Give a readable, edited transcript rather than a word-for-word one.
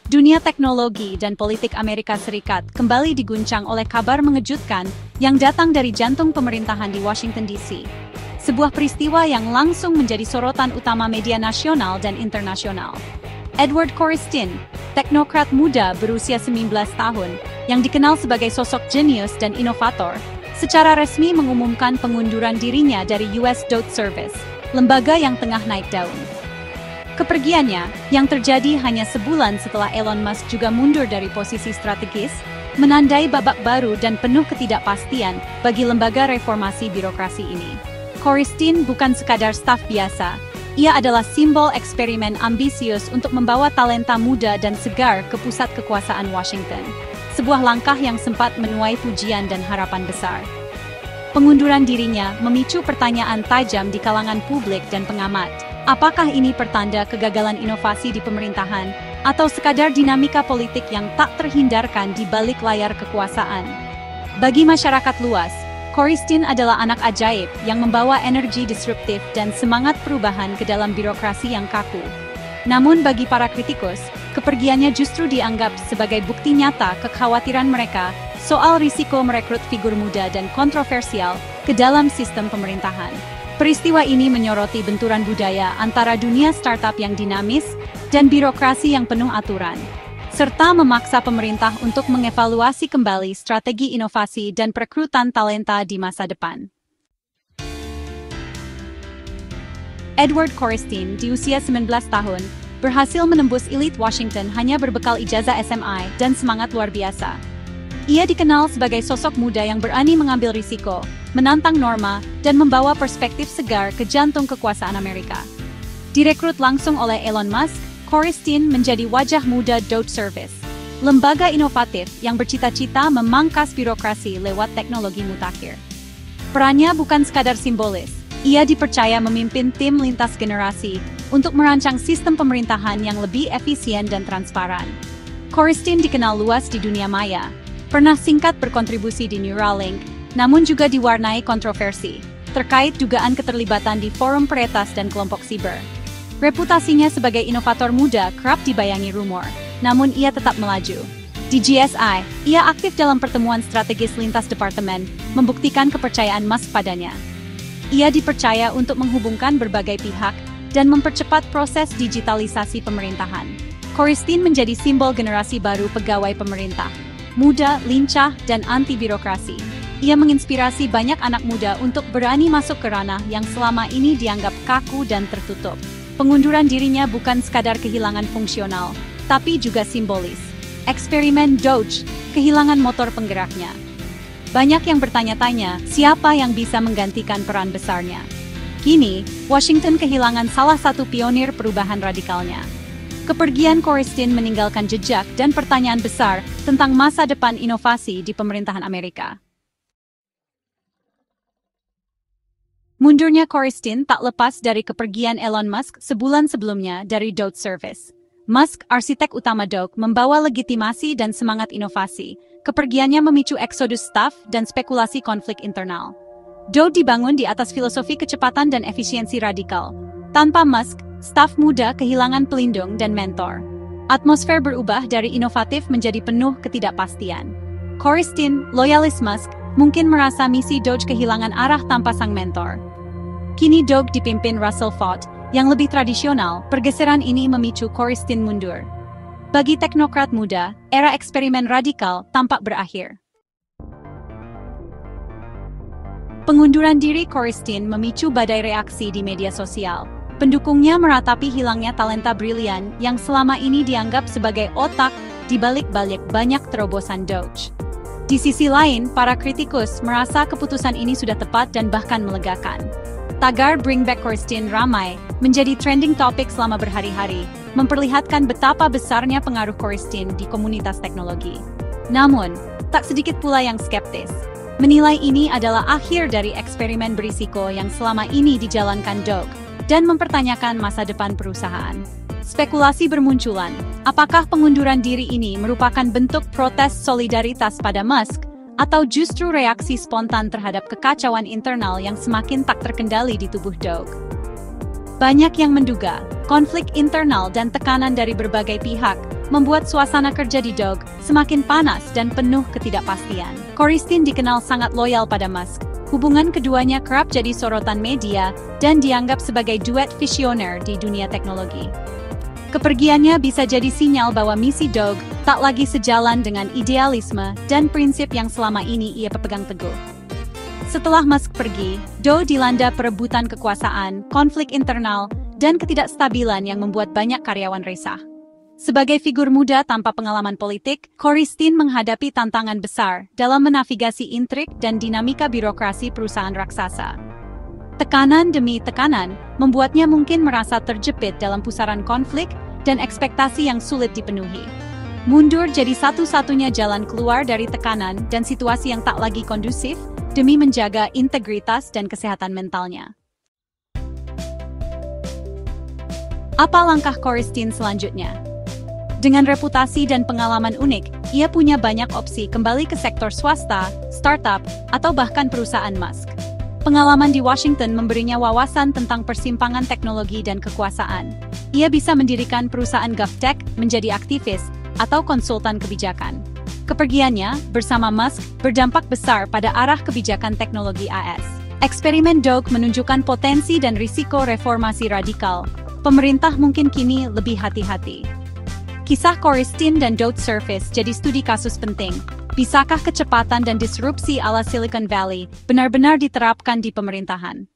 Dunia teknologi dan politik Amerika Serikat kembali diguncang oleh kabar mengejutkan yang datang dari jantung pemerintahan di Washington DC. Sebuah peristiwa yang langsung menjadi sorotan utama media nasional dan internasional. Edward Corristin, teknokrat muda berusia 19 tahun, yang dikenal sebagai sosok jenius dan inovator, secara resmi mengumumkan pengunduran dirinya dari US DOD Service, lembaga yang tengah naik daun. Kepergiannya, yang terjadi hanya sebulan setelah Elon Musk juga mundur dari posisi strategis, menandai babak baru dan penuh ketidakpastian bagi lembaga reformasi birokrasi ini. Corristin bukan sekadar staf biasa, ia adalah simbol eksperimen ambisius untuk membawa talenta muda dan segar ke pusat kekuasaan Washington. Sebuah langkah yang sempat menuai pujian dan harapan besar. Pengunduran dirinya memicu pertanyaan tajam di kalangan publik dan pengamat. Apakah ini pertanda kegagalan inovasi di pemerintahan, atau sekadar dinamika politik yang tak terhindarkan di balik layar kekuasaan? Bagi masyarakat luas, Corristin adalah anak ajaib yang membawa energi disruptif dan semangat perubahan ke dalam birokrasi yang kaku. Namun bagi para kritikus, kepergiannya justru dianggap sebagai bukti nyata kekhawatiran mereka soal risiko merekrut figur muda dan kontroversial ke dalam sistem pemerintahan. Peristiwa ini menyoroti benturan budaya antara dunia startup yang dinamis dan birokrasi yang penuh aturan, serta memaksa pemerintah untuk mengevaluasi kembali strategi inovasi dan perekrutan talenta di masa depan. Edward Corristin, di usia 19 tahun, berhasil menembus elit Washington hanya berbekal ijazah SMA dan semangat luar biasa. Ia dikenal sebagai sosok muda yang berani mengambil risiko, menantang norma, dan membawa perspektif segar ke jantung kekuasaan Amerika. Direkrut langsung oleh Elon Musk, Corristin menjadi wajah muda DOD Service, lembaga inovatif yang bercita-cita memangkas birokrasi lewat teknologi mutakhir. Perannya bukan sekadar simbolis, ia dipercaya memimpin tim lintas generasi untuk merancang sistem pemerintahan yang lebih efisien dan transparan. Corristin dikenal luas di dunia maya, pernah singkat berkontribusi di Neuralink, namun juga diwarnai kontroversi terkait dugaan keterlibatan di forum peretas dan kelompok siber. Reputasinya sebagai inovator muda kerap dibayangi rumor, namun ia tetap melaju. Di GSI, ia aktif dalam pertemuan strategis lintas departemen, membuktikan kepercayaan Musk padanya. Ia dipercaya untuk menghubungkan berbagai pihak dan mempercepat proses digitalisasi pemerintahan. Corristin menjadi simbol generasi baru pegawai pemerintah, muda, lincah, dan anti-birokrasi. Ia menginspirasi banyak anak muda untuk berani masuk ke ranah yang selama ini dianggap kaku dan tertutup. Pengunduran dirinya bukan sekadar kehilangan fungsional, tapi juga simbolis. Eksperimen DOGE, kehilangan motor penggeraknya. Banyak yang bertanya-tanya, siapa yang bisa menggantikan peran besarnya? Kini, Washington kehilangan salah satu pionir perubahan radikalnya. Kepergian Corristin meninggalkan jejak dan pertanyaan besar tentang masa depan inovasi di pemerintahan Amerika. Mundurnya Corristin tak lepas dari kepergian Elon Musk sebulan sebelumnya dari DOD Service. Musk, arsitek utama DOD, membawa legitimasi dan semangat inovasi. Kepergiannya memicu eksodus staf dan spekulasi konflik internal. DOD dibangun di atas filosofi kecepatan dan efisiensi radikal. Tanpa Musk, staf muda kehilangan pelindung dan mentor. Atmosfer berubah dari inovatif menjadi penuh ketidakpastian. Corristin, loyalis Musk, mungkin merasa misi DOGE kehilangan arah tanpa sang mentor. Kini DOGE dipimpin Russell Vought, yang lebih tradisional. Pergeseran ini memicu Corristin mundur. Bagi teknokrat muda, era eksperimen radikal tampak berakhir. Pengunduran diri Corristin memicu badai reaksi di media sosial. Pendukungnya meratapi hilangnya talenta brilian yang selama ini dianggap sebagai otak di balik-balik banyak terobosan DOGE. Di sisi lain, para kritikus merasa keputusan ini sudah tepat dan bahkan melegakan. Tagar Bring Back Corristin ramai, menjadi trending topic selama berhari-hari, memperlihatkan betapa besarnya pengaruh Corristin di komunitas teknologi. Namun, tak sedikit pula yang skeptis. Menilai ini adalah akhir dari eksperimen berisiko yang selama ini dijalankan DOGE, dan mempertanyakan masa depan perusahaan. Spekulasi bermunculan, apakah pengunduran diri ini merupakan bentuk protes solidaritas pada Musk, atau justru reaksi spontan terhadap kekacauan internal yang semakin tak terkendali di tubuh DOGE. Banyak yang menduga, Konflik internal dan tekanan dari berbagai pihak membuat suasana kerja di Doge semakin panas dan penuh ketidakpastian. Koristin dikenal sangat loyal pada Musk. Hubungan keduanya kerap jadi sorotan media dan dianggap sebagai duet visioner di dunia teknologi. Kepergiannya bisa jadi sinyal bahwa misi Doge tak lagi sejalan dengan idealisme dan prinsip yang selama ini ia pegang teguh. Setelah Musk pergi, Doge dilanda perebutan kekuasaan, konflik internal, dan ketidakstabilan yang membuat banyak karyawan resah. Sebagai figur muda tanpa pengalaman politik, Koristin menghadapi tantangan besar dalam menavigasi intrik dan dinamika birokrasi perusahaan raksasa. Tekanan demi tekanan membuatnya mungkin merasa terjepit dalam pusaran konflik dan ekspektasi yang sulit dipenuhi. Mundur jadi satu-satunya jalan keluar dari tekanan dan situasi yang tak lagi kondusif demi menjaga integritas dan kesehatan mentalnya. Apa langkah Koristin selanjutnya? Dengan reputasi dan pengalaman unik, ia punya banyak opsi kembali ke sektor swasta, startup, atau bahkan perusahaan Musk. Pengalaman di Washington memberinya wawasan tentang persimpangan teknologi dan kekuasaan. Ia bisa mendirikan perusahaan GovTech, menjadi aktivis, atau konsultan kebijakan. Kepergiannya bersama Musk berdampak besar pada arah kebijakan teknologi AS. Eksperimen Doge menunjukkan potensi dan risiko reformasi radikal. Pemerintah mungkin kini lebih hati-hati. Kisah Koristin dan Doge Surface jadi studi kasus penting. Bisakah kecepatan dan disrupsi ala Silicon Valley benar-benar diterapkan di pemerintahan?